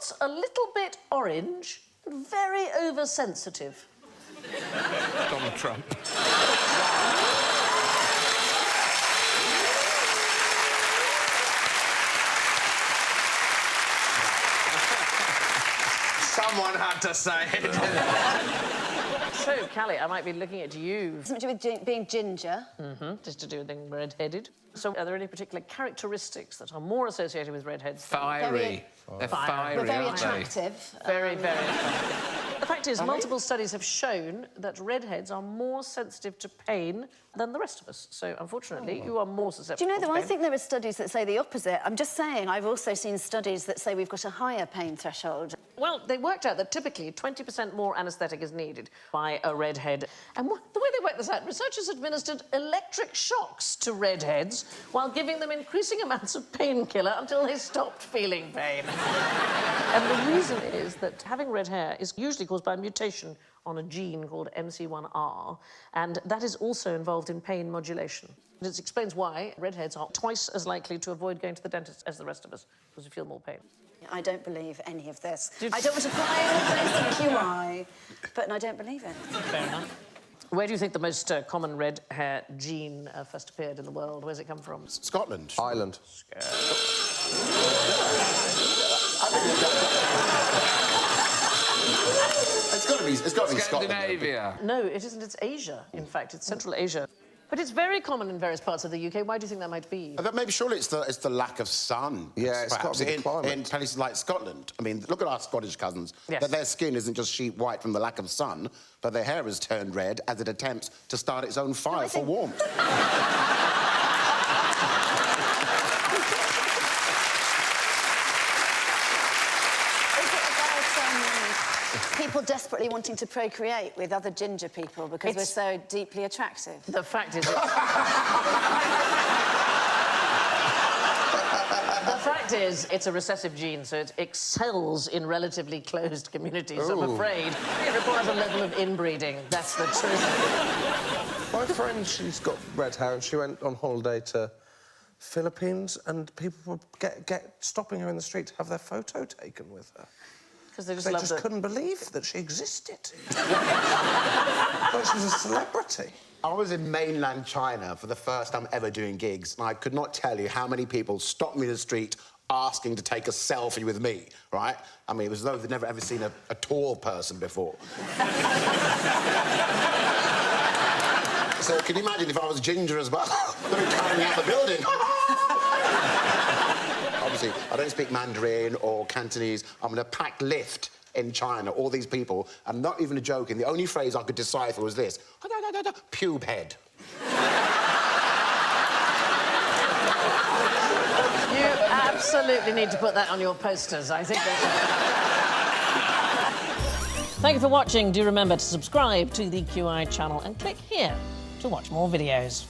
spots a little bit orange and very oversensitive? Donald Trump. Someone had to say it. So, Callie, I might be looking at you. Something to do with being ginger. Just to do with being red-headed. So, are there any particular characteristics that are more associated with redheads? Fiery. They're fiery, We're very aren't they? attractive. Very, very attractive. The fact is, multiple studies have shown that redheads are more sensitive to pain than the rest of us. So, unfortunately, you are more susceptible Do you know, to though, I pain. think there are studies that say the opposite. I'm just saying, I've also seen studies that say we've got a higher pain threshold. Well, they worked out that typically 20% more anaesthetic is needed by a redhead. And the way they worked this out, researchers administered electric shocks to redheads while giving them increasing amounts of painkiller until they stopped feeling pain. And the reason is that having red hair is usually caused by a mutation on a gene called MC1R, and that is also involved in pain modulation. It explains why redheads are twice as likely to avoid going to the dentist as the rest of us, because we feel more pain. I don't believe any of this. I don't want to pry all this in QI, but I don't believe it. Fair enough. Where do you think the most common red hair gene first appeared in the world? Where's it come from? Scotland. Ireland. It's got to be Scotland. Scandinavia. No, it isn't. It's Asia, in fact. It's Central Asia. But it's very common in various parts of the UK. Why do you think that might be? But maybe surely it's the lack of sun. Yeah, it's got to be the climate. in places like Scotland. I mean, look at our Scottish cousins. Yes. That their skin isn't just sheet white from the lack of sun, but their hair is turned red as it attempts to start its own fire for warmth. People desperately wanting to procreate with other ginger people because we're so deeply attractive. The fact is... it's a recessive gene, so it excels in relatively closed communities. Ooh. I'm afraid it requires a level of inbreeding. That's the truth. My friend, she's got red hair and she went on holiday to Philippines and people would get stopping her in the street to have their photo taken with her. Because they They just loved couldn't believe that she existed. But she was a celebrity. I was in mainland China for the first time ever doing gigs, and I could not tell you how many people stopped me in the street asking to take a selfie with me, right? I mean, it was as though they'd never ever seen a tall person before. So can you imagine if I was ginger as well? They'd be carrying me out the building. Obviously, I don't speak Mandarin or Cantonese. I'm in a packed lift in China, all these people, and not even a joke, and the only phrase I could decipher was this: pube head. You absolutely need to put that on your posters, I think. Thank you for watching. Do remember to subscribe to the QI channel and click here to watch more videos.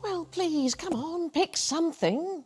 Well, please, come on, pick something.